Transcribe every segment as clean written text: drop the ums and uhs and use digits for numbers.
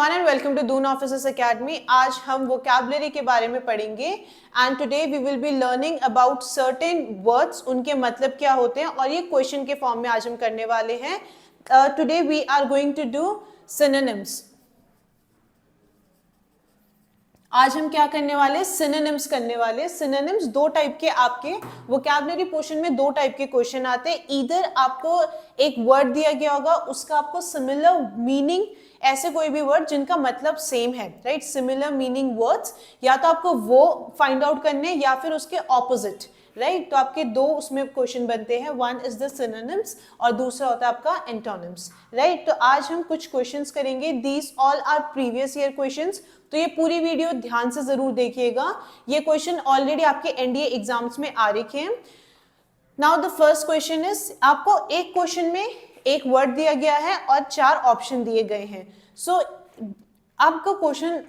everyone and welcome to Doon Officers Academy. आज हम vocabulary के बारे में पढ़ेंगे and today we will be learning about certain words, उनके मतलब क्या होते हैं और ये क्वेश्चन के फॉर्म में आज हम करने वाले हैं. Today we are going to do synonyms. आज हम क्या करने वाले सिनोनिम्स करने वाले. सिनोनिम्स दो टाइप के आपके वोकैबुलरी पोर्शन में दो टाइप के क्वेश्चन आते हैं. इधर आपको एक वर्ड दिया गया होगा, उसका आपको सिमिलर मीनिंग, ऐसे कोई भी वर्ड जिनका मतलब सेम है, राइट, सिमिलर मीनिंग वर्ड्स, या तो आपको वो फाइंड आउट करने या फिर उसके ऑपोजिट, राइट. तो आपके दो उसमें क्वेश्चन बनते हैं. वन इज द सिनोनिम्स और दूसरा होता है आपका एंटोनिम्स, राइट. तो आज हम कुछ क्वेश्चंस करेंगे. These all our previous year questions. तो ये पूरी वीडियो ध्यान से जरूर देखिएगा. ये क्वेश्चन ऑलरेडी आपके एनडीए एग्जाम्स में आ रखे हैं. Now the first question is, आपको एक क्वेश्चन में एक वर्ड दिया गया है और चार ऑप्शन दिए गए हैं. सो आपका क्वेश्चन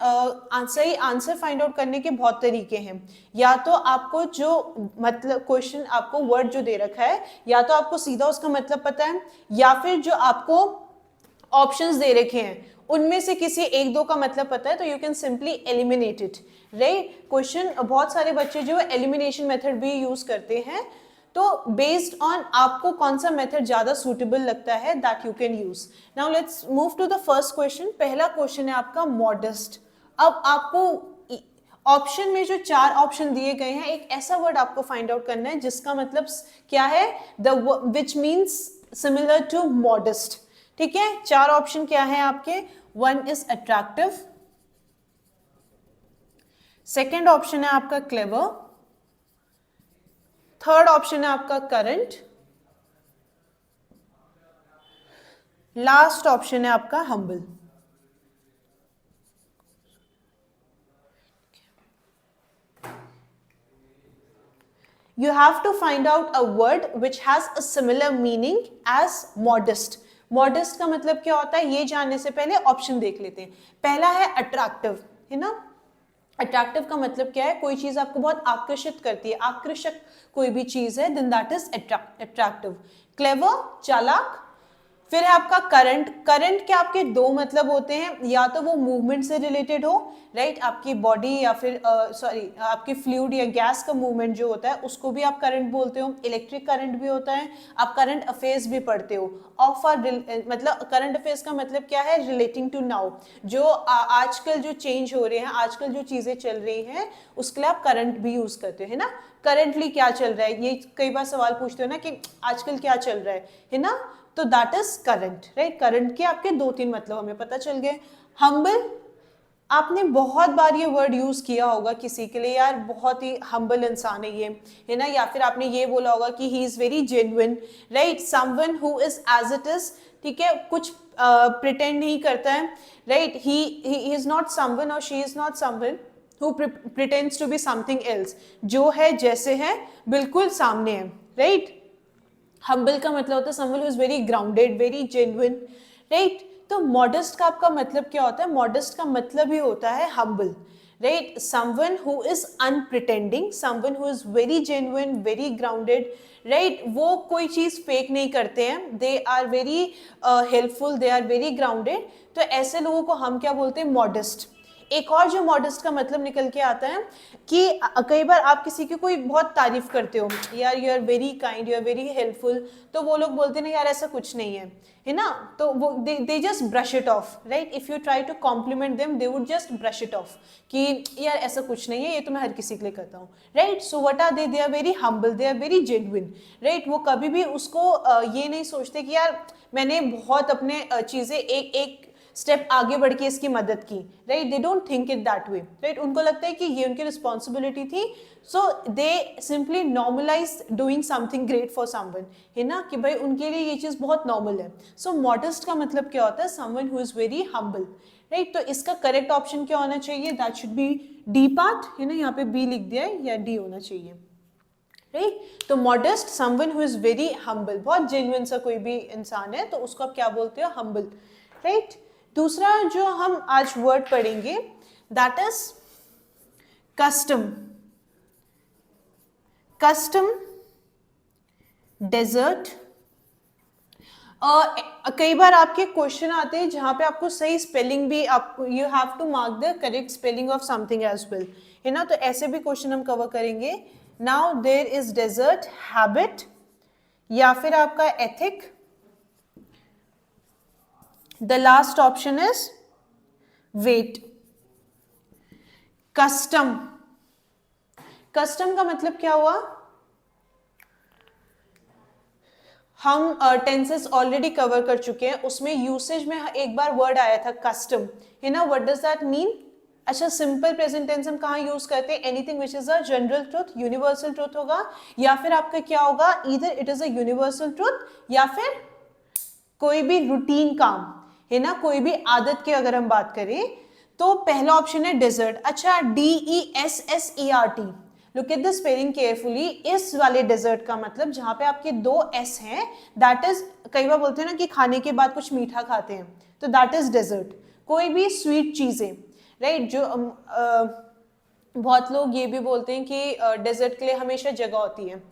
सही आंसर फाइंड आउट करने के बहुत तरीके हैं. या तो आपको जो मतलब क्वेश्चन आपको वर्ड जो दे रखा है, या तो आपको सीधा उसका मतलब पता है, या फिर जो आपको ऑप्शंस दे रखे हैं उनमें से किसी एक दो का मतलब पता है, तो you can simply eliminate it, right. Question बहुत सारे बच्चे जो है एलिमिनेशन मेथड भी यूज करते हैं. तो बेस्ड ऑन आपको कौन सा मेथड ज्यादा सूटेबल लगता है, that you can use. Now let's move to the first question. पहला क्वेश्चन है आपका मॉडेस्ट. अब आपको ऑप्शन में जो चार ऑप्शन दिए गए हैं, एक ऐसा वर्ड आपको फाइंड आउट करना है जिसका मतलब क्या है, the which means similar to modest. ठीक है, चार ऑप्शन क्या है आपके. One is attractive, second option है आपका क्लेवर, थर्ड ऑप्शन है आपका करंट, लास्ट ऑप्शन है आपका humble. You have to find out a word which has a similar meaning as modest. Modest का मतलब क्या होता है, ये जानने से पहले ऑप्शन देख लेते हैं. पहला है अट्रैक्टिव, है ना. अट्रैक्टिव का मतलब क्या है, कोई चीज आपको बहुत आकर्षित करती है, आकर्षक कोई भी चीज है, then that is attractive. Clever, चालाक. फिर है आपका करंट. करंट के आपके दो मतलब होते हैं, या तो वो मूवमेंट से रिलेटेड हो, राइट, आपकी बॉडी या फिर आपकी फ्लूइड या गैस का मूवमेंट जो होता है उसको भी आप करंट बोलते हो. इलेक्ट्रिक करंट भी होता है. आप करंट अफेयर्स भी पढ़ते हो. ऑफ आर मतलब करंट अफेयर्स का मतलब क्या है, रिलेटिंग टू नाउ. जो आजकल जो चेंज हो रहे हैं, आजकल जो चीजें चल रही हैं, उसके लिए आप करंट भी यूज करते हो, है ना. करंटली क्या चल रहा है, ये कई बार सवाल पूछते हो ना कि आजकल क्या चल रहा है ना. तो that is current, right. Current के आपके दो तीन मतलब हमें पता चल गए. हम्बल, आपने बहुत बार ये वर्ड यूज किया होगा किसी के लिए, यार बहुत ही हम्बल इंसान है ये, है ना. या फिर आपने ये बोला होगा कि he is very genuine, right. Someone who is as it is, ठीक है, कुछ प्रिटेंड नहीं करता है, right. He is not someone और she is not someone who pretends to be something else. जो है जैसे है बिल्कुल सामने है, राइट. हम्बल का मतलब होता है someone who is very grounded, very genuine, right. तो मॉडेस्ट का आपका मतलब क्या होता है, मॉडेस्ट का मतलब ही होता है humble, right. someone who is unpretending, someone who is very genuine, very grounded, right. वो कोई चीज फेक नहीं करते हैं, they are very helpful, they are very grounded. तो ऐसे लोगों को हम क्या बोलते हैं, मॉडेस्ट. एक और जो मॉडेस्ट का मतलब निकल के आता है कि कई बार आप किसी की कोई बहुत तारीफ करते हो, यार you are very kind, you are very helpful, तो वो लोग बोलते हैं ना यार ऐसा कुछ नहीं है ना. तो वो they just brush it off, right. If you try to compliment them, they would just brush it off कि यार ऐसा कुछ नहीं है, ये तो मैं हर किसी के लिए करता हूँ, right. So what are they are very humble, they are very genuine, right. वो कभी भी उसको ये नहीं सोचते कि यार मैंने बहुत अपने चीजें एक स्टेप आगे बढ़ के इसकी मदद की, right. They don't think it that way, right. उनको लगता है कि ये उनकी रिस्पॉन्सिबिलिटी थी, so they simply normalise doing something great for someone, है ना, कि भाई उनके लिए ये चीज बहुत नॉर्मल है. सो मॉडेस्ट का मतलब क्या होता है, someone who is very humble, right. तो इसका करेक्ट ऑप्शन क्या होना चाहिए, that should be D part, है ना. यहाँ पे बी लिख दिया है, या डी होना चाहिए, राइट. तो modest, someone who is very humble, बहुत जेन्युइन सा कोई भी इंसान है तो उसको आप क्या बोलते हो, हम्बल, राइट. दूसरा जो हम आज वर्ड पढ़ेंगे, that is custom. Custom, desert, कई बार आपके क्वेश्चन आते हैं जहां पे आपको सही स्पेलिंग भी, आपको you have to mark the correct spelling of something as well, है ना, तो ऐसे भी क्वेश्चन हम कवर करेंगे. Now there is desert, habit, या फिर आपका ethic. The last option is wait. Custom. Custom का मतलब क्या हुआ? हम टेंसेस ऑलरेडी कवर कर चुके हैं, उसमें यूसेज में एक बार वर्ड आया था कस्टम, है ना. What does that mean? अच्छा, सिंपल प्रेजेंट टेंस हम कहाँ यूज करते हैं? Anything which is a general truth, universal truth होगा, या फिर आपका क्या होगा, either it is a universal truth या फिर कोई भी रूटीन काम, है ना, कोई भी आदत की अगर हम बात करें तो पहला ऑप्शन है डेजर्ट. अच्छा, DESSERT, look at the spelling carefully. इस वाले डेजर्ट का मतलब जहां पे आपके दो एस हैं, दैट इज, कई बार बोलते हैं ना कि खाने के बाद कुछ मीठा खाते हैं, तो दैट इज डेजर्ट. कोई भी स्वीट चीजें, राइट, जो बहुत लोग ये भी बोलते हैं कि डेजर्ट के लिए हमेशा जगह होती है,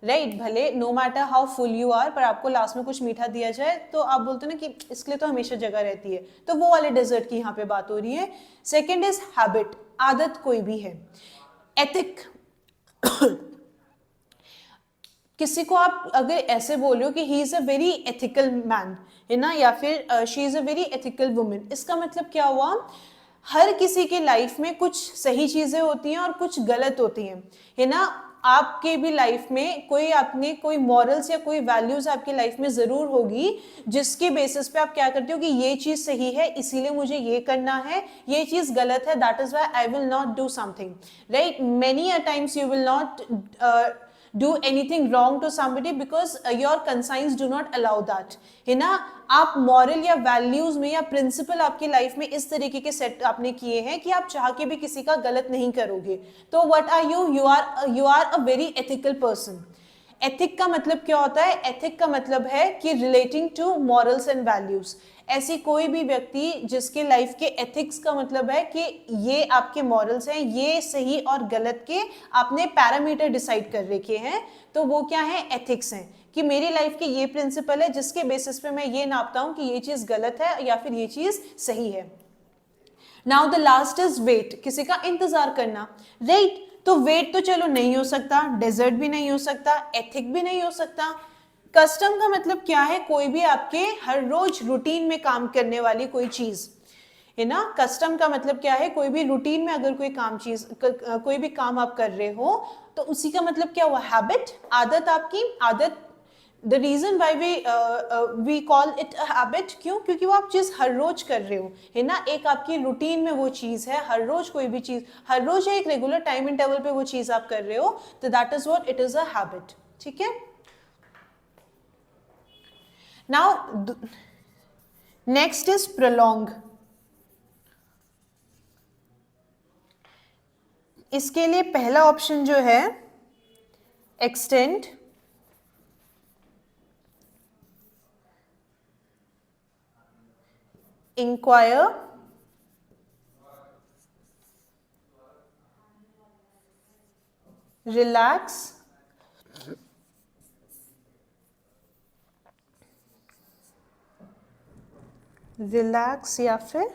राइट, भले no matter how full you are, पर आपको लास्ट में कुछ मीठा दिया जाए तो आप बोलते हो ना कि इसके लिए तो हमेशा जगह रहती है, तो वो वाले डेजर्ट की यहाँ पे बात हो रही है. सेकेंड इज हैबिट, आदत कोई भी है. एथिक, किसी को आप अगर ऐसे बोलो कि he is a very ethical man, है ना, या फिर she is a very ethical women, इसका मतलब क्या हुआ? हर किसी के लाइफ में कुछ सही चीजें होती हैं और कुछ गलत होती हैं, है ना. आपके भी लाइफ में कोई, आपने कोई मॉरल्स या कोई वैल्यूज आपकी लाइफ में जरूर होगी जिसके बेसिस पे आप क्या करते हो कि ये चीज सही है इसीलिए मुझे ये करना है, ये चीज गलत है that is why I will not do something, right. Many a times you will not do anything wrong to somebody because your conscience do not allow that, है ना. आप मॉरल या वैल्यूज में या प्रिंसिपल आपकी लाइफ में इस तरीके के सेट आपने किए हैं कि आप चाह के भी किसी का गलत नहीं करोगे, तो what are you? You are a very ethical person. Ethic का मतलब क्या होता है? एथिक का मतलब है कि relating to morals and values. ऐसी कोई भी व्यक्ति जिसके लाइफ के एथिक्स का मतलब है कि ये आपके मॉरल्स हैं, ये सही और गलत के आपने पैरामीटर डिसाइड कर रखे हैं, तो वो क्या है? एथिक्स हैं, कि मेरी लाइफ के ये प्रिंसिपल है जिसके बेसिस पे मैं ये नापता हूं कि ये चीज गलत है या फिर ये चीज सही है. Now the last is wait, किसी का इंतजार करना, राइट. तो वेट तो चलो नहीं हो सकता, डेजर्ट भी नहीं हो सकता, एथिक भी नहीं हो सकता. कस्टम का मतलब क्या है? कोई भी आपके हर रोज रूटीन में काम करने वाली कोई चीज, है ना. कस्टम का मतलब क्या है? कोई भी रूटीन में अगर कोई काम चीज कोई भी काम आप कर रहे हो तो उसी का मतलब क्या हुआ? हैबिट, आदत. आपकी आदत, the reason why we call it a habit, क्यों? क्योंकि वो आप चीज हर रोज कर रहे हो, है ना, एक आपकी रूटीन में वो चीज है, हर रोज कोई भी चीज, हर रोज एक रेगुलर टाइम इंटरवल पे वो चीज आप कर रहे हो, तो that is what it is a habit. ठीक है. Now next is prolong. इसके लिए पहला ऑप्शन जो है एक्सटेंड, इंक्वायर, रिलैक्स, रिलैक्स या फिर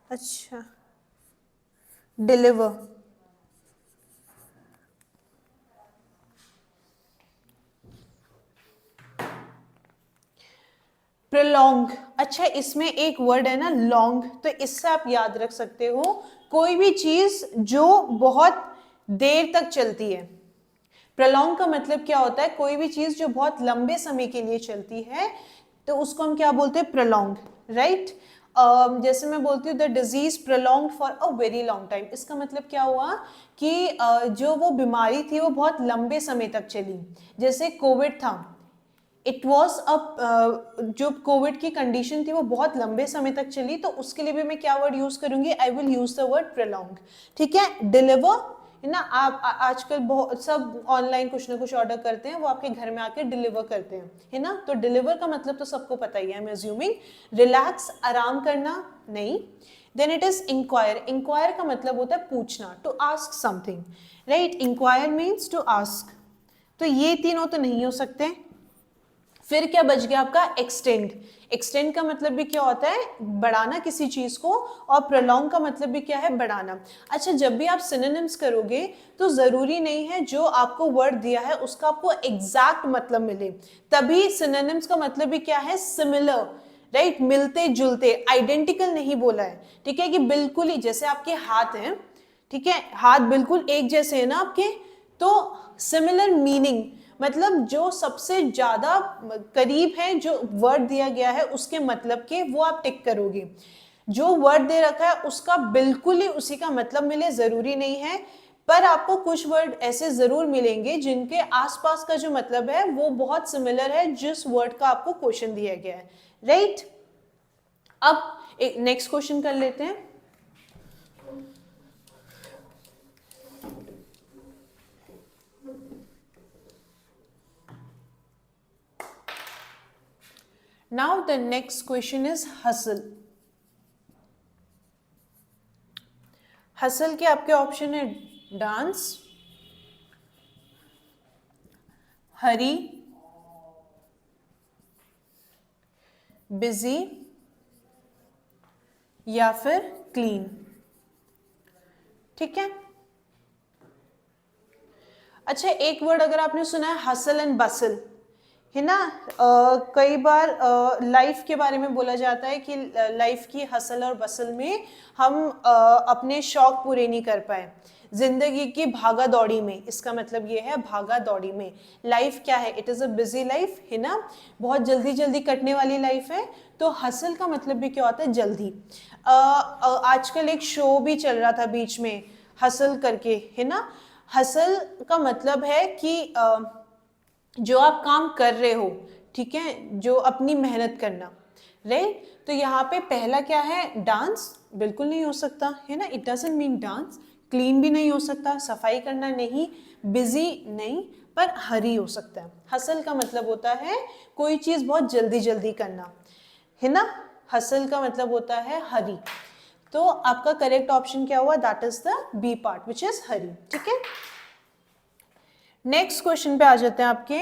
अच्छा डिलीवर. प्रोलॉन्ग, अच्छा इसमें एक वर्ड है ना लॉन्ग, तो इससे आप याद रख सकते हो कोई भी चीज जो बहुत देर तक चलती है. प्रोलॉन्ग का मतलब क्या होता है? कोई भी चीज जो बहुत लंबे समय के लिए चलती है तो उसको हम क्या बोलते हैं? Prolong, right. जैसे मैं बोलती हूँ the disease prolong for a very long time, इसका मतलब क्या हुआ कि जो वो बीमारी थी वो बहुत लंबे समय तक चली. जैसे कोविड था, इट वॉज अ, जो कोविड की कंडीशन थी वो बहुत लंबे समय तक चली, तो उसके लिए भी मैं क्या वर्ड यूज करूंगी? I will use the word prolong. ठीक है. डिलीवर, है ना, आप आजकल बहुत सब ऑनलाइन कुछ ना कुछ ऑर्डर करते हैं, वो आपके घर में आके डिलीवर करते हैं, है ना, तो डिलीवर का मतलब तो सबको पता ही है, आई एम अज्यूमिंग. रिलैक्स, आराम करना, नहीं. Then it is inquire. Inquire का मतलब होता है पूछना, to ask something, right. Inquire means to ask, तो ये तीनों तो नहीं हो सकते. फिर क्या बच गया आपका एक्सटेंड। एक्सटेंड का मतलब भी क्या होता है, बढ़ाना किसी चीज को, और प्रोलॉन्ग का मतलब भी क्या है, बढ़ाना। अच्छा, जब भी आप सिनोनिम्स करोगे तो जरूरी नहीं है जो आपको वर्ड दिया है उसका आपको एग्जैक्ट मतलब मिले, तभी सिनोनिम्स का मतलब भी क्या है, सिमिलर, राइट, मिलते जुलते, आइडेंटिकल नहीं बोला है, ठीक है, कि बिल्कुल ही जैसे आपके हाथ हैं, ठीक है, हाथ बिल्कुल एक जैसे है ना आपके, तो सिमिलर मीनिंग मतलब जो सबसे ज्यादा करीब है जो वर्ड दिया गया है उसके मतलब के, वो आप टिक करोगे। जो वर्ड दे रखा है उसका बिल्कुल ही उसी का मतलब मिले जरूरी नहीं है, पर आपको कुछ वर्ड ऐसे जरूर मिलेंगे जिनके आसपास का जो मतलब है वो बहुत सिमिलर है जिस वर्ड का आपको क्वेश्चन दिया गया है, राइट। अब एक नेक्स्ट क्वेश्चन कर लेते हैं। Now the next question is hustle. Hustle के आपके ऑप्शन है डांस, हरी, बिजी या फिर क्लीन, ठीक है। अच्छा, एक वर्ड अगर आपने सुना है हसल एंड बसल, है ना, कई बार लाइफ के बारे में बोला जाता है कि लाइफ की हसल और बसल में हम अपने शौक पूरे नहीं कर पाए, जिंदगी की भागा दौड़ी में, इसका मतलब ये है भागा दौड़ी में। लाइफ क्या है, it is a busy life, है ना, बहुत जल्दी जल्दी कटने वाली लाइफ है। तो हसल का मतलब भी क्या होता है, जल्दी। आजकल एक शो भी चल रहा था बीच में, हसल करके, है ना। हसल का मतलब है कि जो आप काम कर रहे हो, ठीक है, जो अपनी मेहनत करना, राइट। तो यहाँ पे पहला क्या है, डांस बिल्कुल नहीं हो सकता, है ना, it doesn't mean dance. Clean भी नहीं हो सकता, सफाई करना नहीं, बिजी नहीं, पर हरी हो सकता है। हसल का मतलब होता है कोई चीज बहुत जल्दी जल्दी करना, है ना। हसल का मतलब होता है हरी। तो आपका करेक्ट ऑप्शन क्या हुआ, that is the B part which is हरी, ठीक है। नेक्स्ट क्वेश्चन पे आ जाते हैं आपके।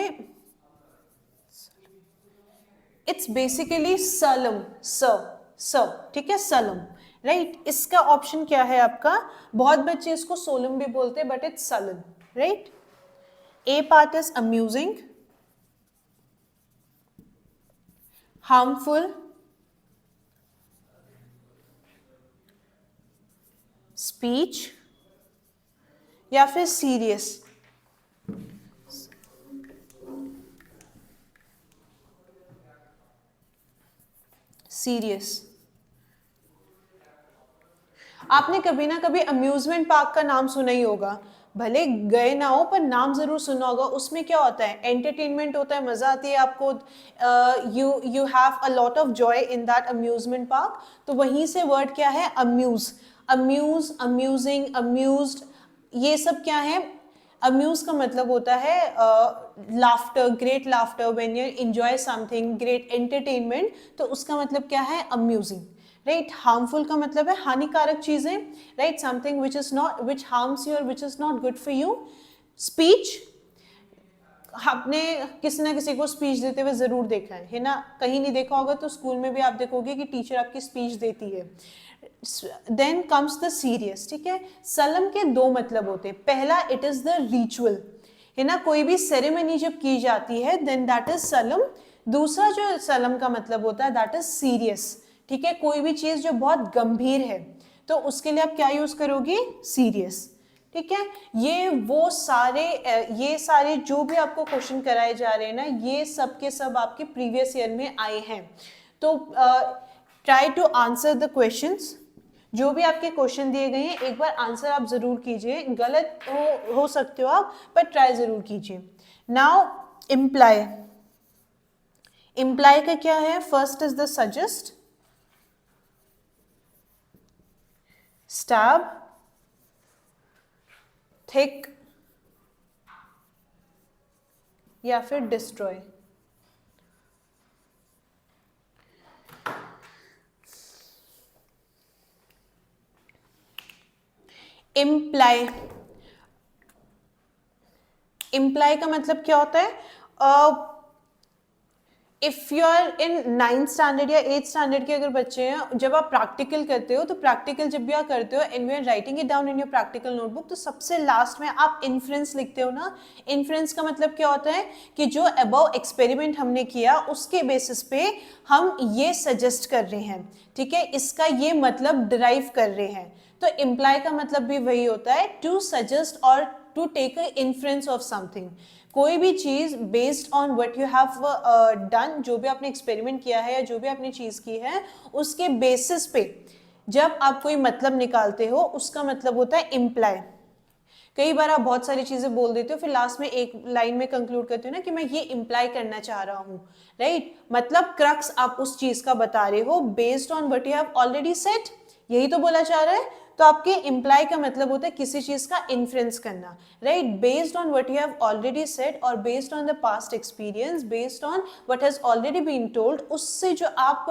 इट्स बेसिकली सलम, स, ठीक है, सलम, राइट। इसका ऑप्शन क्या है आपका, बहुत बच्चे इसको सोलम भी बोलते हैं but it's solemn, right. A part is amusing, harmful, speech या फिर सीरियस। सीरियस। आपने कभी ना कभी अम्यूजमेंट पार्क का नाम सुना ही होगा, भले गए ना हो पर नाम जरूर सुना होगा। उसमें क्या होता है, एंटरटेनमेंट होता है, मजा आती है आपको, you have a lot of joy in that amusement park. तो वहीं से वर्ड क्या है, अम्यूज, अम्यूज, अम्यूजिंग, अम्यूज्ड, ये सब क्या है। अम्यूज का मतलब होता है laughter, great laughter, when you enjoy something, great entertainment, तो उसका मतलब क्या है, अम्यूजिंग, राइट। हार्मफुल का मतलब है हानिकारक चीजें, right, something which is not, which harms you और which is not good for you. Speech, आपने किसी ना किसी को स्पीच देते हुए जरूर देखा है ना, कहीं नहीं देखा होगा तो स्कूल में भी आप देखोगे कि टीचर आपकी स्पीच देती है। देन कम्स द सीरियस, ठीक है। सलम के दो मतलब होते हैं, पहला इट इज द रिचुअल, है ना, कोई भी सेरेमनी जब की जाती है देन दैट इज सलम। दूसरा जो सलम का मतलब होता है दैट इज सीरियस, ठीक है, कोई भी चीज जो बहुत गंभीर है तो उसके लिए आप क्या यूज करोगे, सीरियस, ठीक है। ये सारे जो भी आपको क्वेश्चन कराए जा रहे हैं ना, ये सब के सब आपके प्रीवियस ईयर में आए हैं। तो try to answer the questions, जो भी आपके क्वेश्चन दिए गए हैं एक बार आंसर आप जरूर कीजिए, गलत हो सकते हो आप, पर ट्राई जरूर कीजिए। नाउ इम्प्लाई, इम्प्लाई का क्या है, first is the suggest, stab, thick या फिर डिस्ट्रॉय। इम्प्लाई, इम्प्लाई का मतलब क्या होता है, if you are in 9th standard या 8th स्टैंडर्ड के अगर बच्चे हैं, जब आप प्रैक्टिकल करते हो तो प्रैक्टिकल जब भी आप करते हो and we are writing it down in your practical notebook, तो सबसे लास्ट में आप इन्फ्रेंस लिखते हो ना. इन्फ्रेंस का मतलब क्या होता है कि जो अबव एक्सपेरिमेंट हमने किया उसके बेसिस पे हम ये सजेस्ट कर रहे हैं, ठीक है, इसका ये मतलब डिराइव कर रहे हैं. तो इम्प्लाई का मतलब भी वही होता है, टू सजेस्ट और to take a inference of something. कोई भी चीज based on what you have done, जो भी आपने एक्सपेरिमेंट किया है या जो भी आपने चीज की है उसके बेसिस पे जब आप कोई मतलब निकालते हो उसका मतलब होता है इम्प्लाई. कई बार आप बहुत सारी चीजें बोल देते हो फिर लास्ट में एक लाइन में कंक्लूड करते हो ना कि मैं ये इम्प्लाई करना चाह रहा हूँ, राइट. मतलब क्रक्स आप उस चीज का बता रहे हो based on what you have already said, यही तो बोला चाह रहा है. तो आपके इम्प्लाई का मतलब होता है किसी चीज का इन्फ्रेंस करना, right, based on what you have already said और based on the past experience, based on what has already been told, उससे जो आप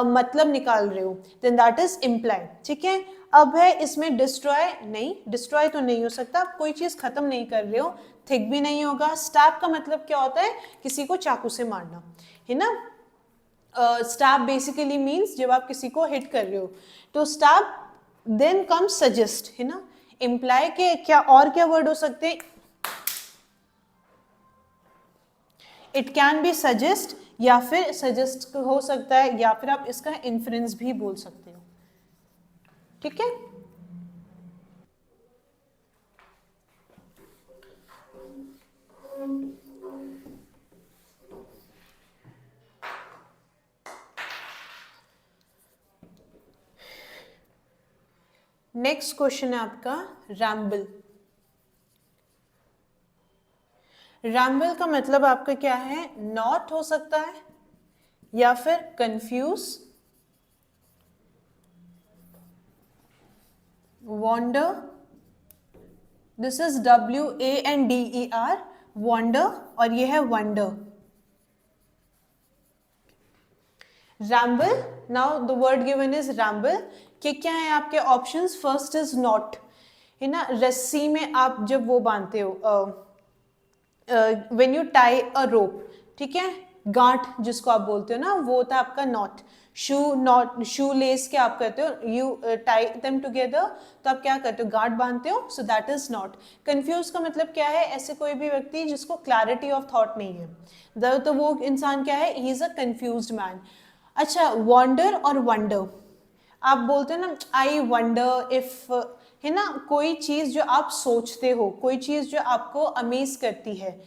मतलब निकाल रहे हो, देन दैट इज इम्प्लाई. ठीक है. अब है इसमें डिस्ट्रॉय, नहीं डिस्ट्रॉय तो नहीं हो सकता, आप कोई चीज खत्म नहीं कर रहे हो, थिक भी नहीं होगा. स्टैब का मतलब क्या होता है, किसी को चाकू से मारना, है ना. स्टैब बेसिकली मीन्स जब आप किसी को हिट कर रहे हो. तो स्टैब, देन कम सजेस्ट, है ना. इम्प्लाई के क्या और क्या वर्ड हो सकते हैं, इट कैन बी सजेस्ट, या फिर सजेस्ट हो सकता है, या फिर आप इसका इन्फ्रेंस भी बोल सकते हो. ठीक है. नेक्स्ट क्वेश्चन है आपका रैम्बल. रैम्बल का मतलब आपका क्या है, नॉट हो सकता है या फिर confuse, wander, this is WANDER, wander, और ये है wonder. Ramble, now the word given is ramble. कि क्या है आपके ऑप्शंस, फर्स्ट इज नॉट, है ना. रस्सी में आप जब वो बांधते हो, व्हेन यू टाई अ रोप, ठीक है, गांठ जिसको आप बोलते हो ना, वो होता है आपका नॉट. नॉट, शू लेस के आप करते हो, यू टाई देम टुगेदर, तो आप क्या करते हो, गांठ बांधते हो, सो दैट इज नॉट. कंफ्यूज का मतलब क्या है, ऐसे कोई भी व्यक्ति जिसको क्लैरिटी ऑफ थॉट नहीं है, तो वो इंसान क्या है, he is a confused man. अच्छा, वॉन्डर और वंडर, आप बोलते हो ना, आई वंडर इफ, है ना, कोई चीज जो आप सोचते हो, कोई चीज जो आपको अमेज करती है,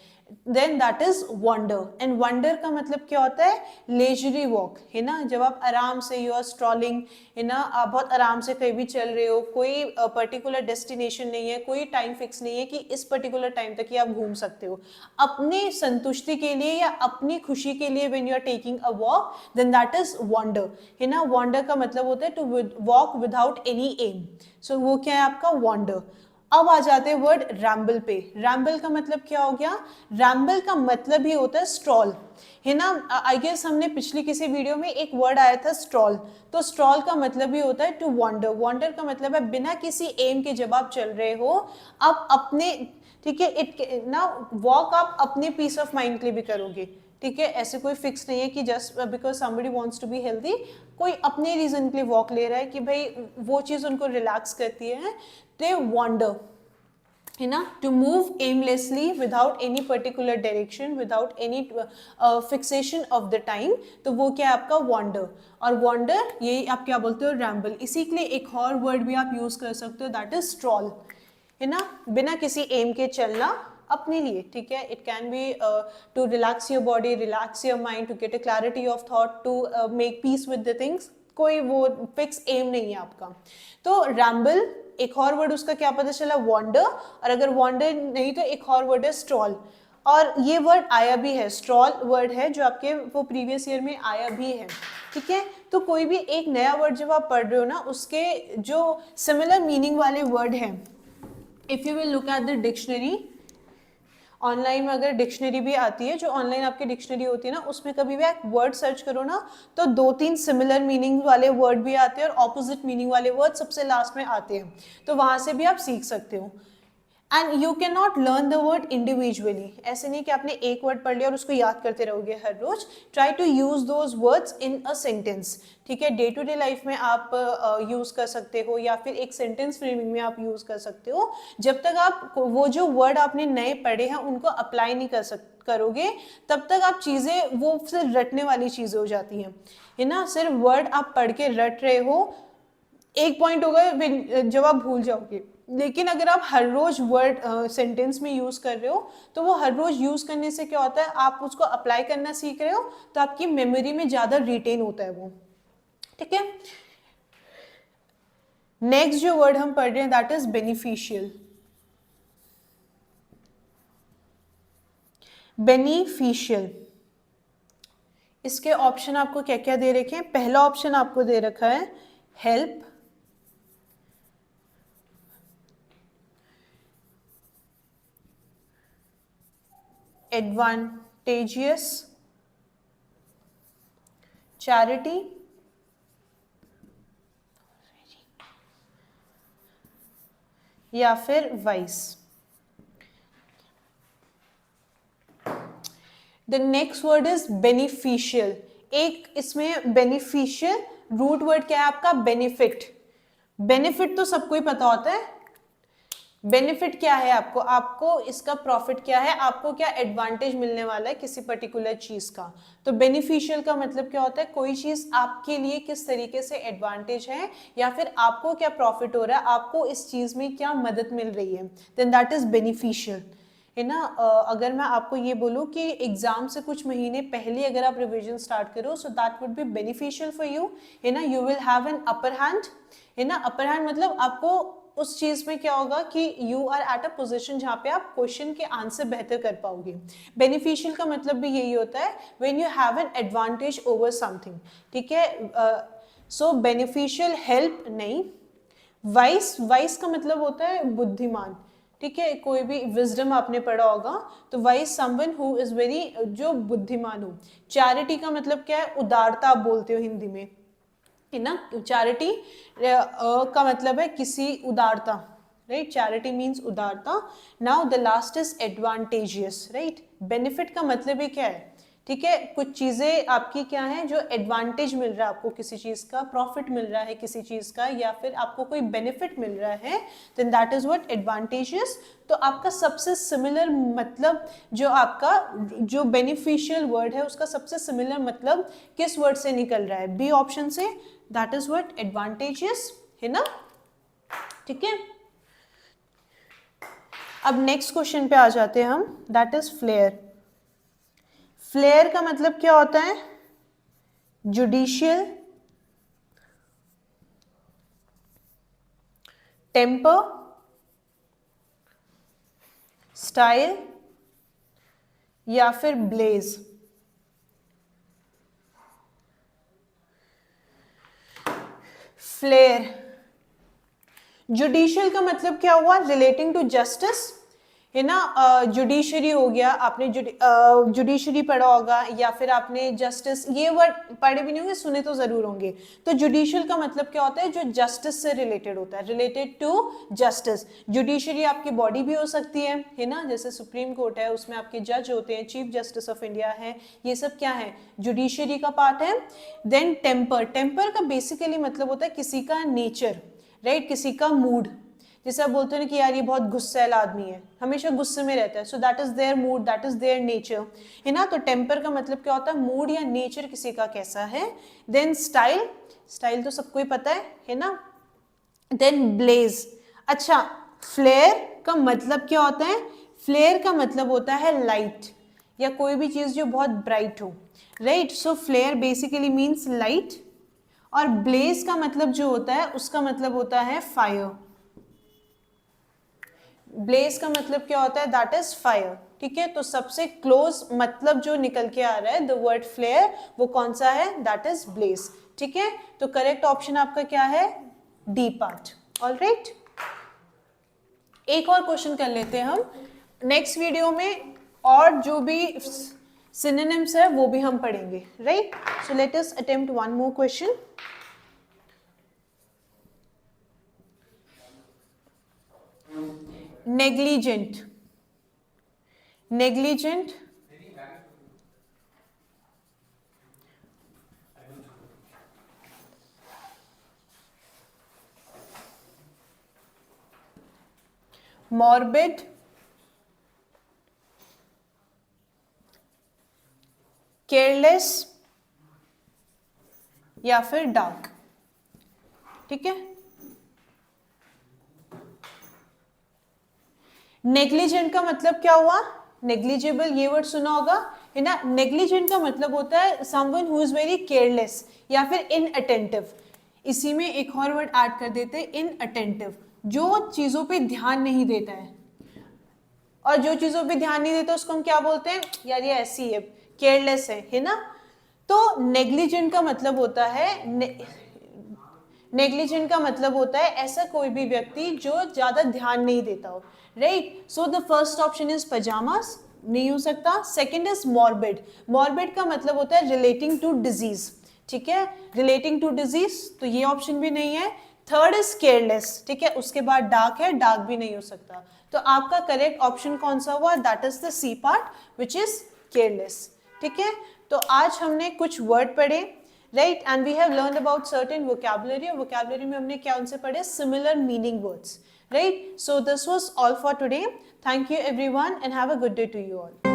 then that is wonder. And wonder का मतलब क्या होता है, लेजरी वॉक, है ना, जब आप आराम से, यू आर स्ट्रॉलिंग, है ना, आप बहुत आराम से कहीं भी चल रहे हो, कोई पर्टिकुलर डेस्टिनेशन नहीं है, कोई टाइम फिक्स नहीं है कि इस पर्टिकुलर टाइम तक ही आप घूम सकते हो, अपनी संतुष्टि के लिए या अपनी खुशी के लिए, when you are taking a walk, then that is wonder, है ना. वंडर का मतलब होता है to walk without any aim, so वो क्या है आपका वंडर. अब आ जाते हैं वर्ड रैम्बल पे. रैम्बल का मतलब क्या हो गया, रैम्बल का मतलब ही होता है स्ट्रॉल, है ना. आई गेस हमने पिछली किसी वीडियो में एक वर्ड आया था स्ट्रॉल, तो स्ट्रॉल का मतलब ही होता है टू वॉन्डर. वॉन्डर का मतलब है बिना किसी एम के जब आप चल रहे हो, आप अपने, ठीक है, इट ना, वॉक आप अपने पीस ऑफ माइंड के लिए भी करोगे, ठीक है, ऐसे कोई फिक्स नहीं है कि just because somebody wants to be healthy, कोई अपने रीजन के लिए वॉक ले रहा है कि भाई वो चीज उनको रिलैक्स करती है, दे वॉन्डर, है ना, to move aimlessly without any particular direction, without any fixation of the time, तो वो क्या है आपका वॉन्डर. और वॉन्डर यही आप क्या बोलते हो, रैम्बल. इसी के लिए एक और वर्ड भी आप यूज कर सकते हो, दैट इज स्ट्रॉल, है ना, बिना किसी एम के चलना अपने लिए, ठीक है. It can be to relax your body, relax your mind, to get a clarity of thought, to make peace with the things, कोई वो फिक्स एम नहीं है आपका. तो रैम्बल, एक और वर्ड उसका क्या पता चला, वॉन्डर, और अगर वॉन्डर नहीं तो एक और वर्ड है स्ट्रॉल. और ये वर्ड आया भी है, स्ट्रॉल वर्ड है जो आपके वो प्रीवियस ईयर में आया भी है, ठीक है. तो कोई भी एक नया वर्ड जब आप पढ़ रहे हो ना, उसके जो सिमिलर मीनिंग वाले वर्ड हैं, if you will look at the dictionary, online में अगर डिक्शनरी भी आती है, जो ऑनलाइन आपकी डिक्शनरी होती है ना, उसमें कभी भी आप वर्ड सर्च करो ना, तो 2-3 सिमिलर मीनिंग वाले वर्ड भी आते हैं और ऑपोजिट मीनिंग वाले वर्ड सबसे लास्ट में आते हैं, तो वहां से भी आप सीख सकते हो. And you can not learn the word individually, ऐसे नहीं कि आपने एक वर्ड पढ़ लिया और उसको याद करते रहोगे हर रोज. Try to use those words in a sentence. ठीक है, डे टू डे लाइफ में आप यूज कर सकते हो या फिर एक सेंटेंस फ्रेमिंग में आप यूज कर सकते हो. जब तक आप वो जो वर्ड आपने नए पढ़े हैं उनको अप्लाई नहीं करोगे तब तक आप चीजें वो सिर्फ रटने वाली चीजें हो जाती हैं, है ना. सिर्फ वर्ड आप पढ़ के रट रहे हो, एक पॉइंट होगा जब आप भूल जाओगे. लेकिन अगर आप हर रोज वर्ड सेंटेंस में यूज कर रहे हो तो वो हर रोज यूज करने से क्या होता है, आप उसको अप्लाई करना सीख रहे हो तो आपकी मेमोरी में ज्यादा रिटेन होता है वो. ठीक है, नेक्स्ट जो वर्ड हम पढ़ रहे हैं दैट इज बेनिफिशियल. बेनिफिशियल, इसके ऑप्शन आपको क्या क्या दे रखे हैं. पहला ऑप्शन आपको दे रखा है हेल्प, एडवांटेजियस, चैरिटी, या फिर vice. The next word is beneficial. एक इसमें बेनिफिशियल रूट वर्ड क्या है आपका, बेनिफिट. बेनिफिट तो सबको ही पता होता है. बेनिफिट क्या है आपको, आपको इसका प्रॉफिट क्या है, आपको क्या एडवांटेज मिलने वाला है किसी पर्टिकुलर चीज का. तो बेनिफिशियल का मतलब क्या होता है, कोई चीज आपके लिए किस तरीके से एडवांटेज है या फिर आपको क्या प्रॉफिट हो रहा है, आपको इस चीज में क्या मदद मिल रही है, देन दैट इज बेनिफिशियल, है ना. अगर मैं आपको ये बोलूँ कि एग्जाम से कुछ महीने पहले अगर आप रिवीजन स्टार्ट करो so that would be beneficial for you, है ना. You will have an upper hand, है ना. अपर हैंड मतलब आपको उस चीज में क्या होगा कि you are at a position जहाँ पे आप क्वेश्चन के आंसर बेहतर कर पाओगे. बेनिफिशियल का मतलब भी यही होता है when you have an advantage over something. ठीक है, सो बेनिफिशियल हेल्प नहीं. वाइस, वाइस का मतलब होता है बुद्धिमान. ठीक है, कोई भी विजडम आपने पढ़ा होगा तो vice someone who is very, जो बुद्धिमान हो. चैरिटी का मतलब क्या है, उदारता आप बोलते हो हिंदी में, है ना. चैरिटी का मतलब है किसी उदारता, राइट. चैरिटी मीन्स उदारता. Now the last is advantageous, right. Benefit का मतलब ही क्या है, ठीक है, कुछ चीजें आपकी क्या है जो एडवांटेज मिल रहा है आपको, किसी चीज का प्रॉफिट मिल रहा है किसी चीज का, या फिर आपको कोई बेनिफिट मिल रहा है, then that is what advantageous. तो आपका सबसे सिमिलर मतलब, जो आपका जो बेनिफिशियल वर्ड है उसका सबसे सिमिलर मतलब किस वर्ड से निकल रहा है, बी ऑप्शन से, दैट इज व्हाट एडवांटेजियस, है ना. ठीक है, अब नेक्स्ट क्वेश्चन पे आ जाते हैं हम, दैट इज फ्लेयर. फ्लेयर का मतलब क्या होता है, जुडिशियल, टेम्पर, स्टाइल, या फिर ब्लेज. फ्लेयर, जुडिशियल का मतलब क्या हुआ, रिलेटिंग टू जस्टिस, है ना. जुडिशरी हो गया, आपने जुडिशरी पढ़ा होगा या फिर आपने जस्टिस, ये वर्ड पढ़े भी नहीं होंगे, सुने तो जरूर होंगे. तो जुडिशियल का मतलब क्या होता है, जो जस्टिस से रिलेटेड होता है, रिलेटेड टू जस्टिस. जुडिशरी आपकी बॉडी भी हो सकती है ना, जैसे सुप्रीम कोर्ट है उसमें आपके जज होते हैं, चीफ जस्टिस ऑफ इंडिया है, ये सब क्या है, जुडिशरी का पार्ट है. देन टेम्पर, टेम्पर का बेसिकली मतलब होता है किसी का नेचर, राइट, किसी का मूड. जैसे आप बोलते हैं ना कि यार ये बहुत गुस्सैल आदमी है, हमेशा गुस्से में रहता है, so that is their mood, that is their nature, है ना. तो टेम्पर का मतलब क्या होता है, मूड या नेचर किसी का कैसा है. देन स्टाइल, स्टाइल तो सबको ही पता है ना. Then Blaze. अच्छा, फ्लेयर का मतलब क्या होता है, फ्लेयर का मतलब होता है लाइट या कोई भी चीज जो बहुत ब्राइट हो, राइट. सो फ्लेयर बेसिकली मीन्स लाइट. और ब्लेज का मतलब जो होता है उसका मतलब होता है फायर. ब्लेज का मतलब क्या होता है, दैट इज फायर. ठीक है, तो सबसे क्लोज मतलब जो निकल के आ रहा है द वर्ड फ्लेयर, वो कौन सा है, दैट इज ब्लेज. ठीक है, तो करेक्ट ऑप्शन आपका क्या है, डी पार्ट. ऑलराइट, एक और क्वेश्चन कर लेते हैं हम नेक्स्ट वीडियो में, और जो भी सिनोनिम्स है वो भी हम पढ़ेंगे, right. So let us attempt one more question. Negligent, negligent, morbid, careless या फिर डार्क। ठीक है, नेग्लिजेंट का मतलब क्या हुआ? नेग्लिजिबल, ये वर्ड सुना होगा है ना। नेग्लिजेंट का मतलब होता है someone who is very careless या फिर इनअटेंटिव। इसी में एक और वर्ड ऐड कर देते हैं, इनअटेंटिव, जो चीजों पे ध्यान नहीं देता है। और जो चीजों पे ध्यान नहीं देता उसको हम क्या बोलते हैं? यार ये ऐसी है, केयरलेस है ना। तो नेग्लिजेंट का मतलब होता है, नेग्लिजेंट का मतलब होता है ऐसा कोई भी व्यक्ति जो ज्यादा ध्यान नहीं देता हो, right. So the first option is pyjamas, नहीं हो सकता। सेकंड इज मॉर्बिड, मॉर्बिड का मतलब होता है रिलेटिंग टू डिजीज, ठीक है, रिलेटिंग टू डिजीज, तो ये ऑप्शन भी नहीं है। थर्ड इज केयरलेस, ठीक है, उसके बाद डार्क है, डार्क भी नहीं हो सकता। तो आपका करेक्ट ऑप्शन कौन सा हुआ? That is the C part which is careless. ठीक है, तो आज हमने कुछ वर्ड पढ़े, right, and we have learn about certain vocabulary. Vocabulary में हमने क्या उनसे पढ़े? Similar meaning words, right. So this was all for today. Thank you everyone and have a good day to you all.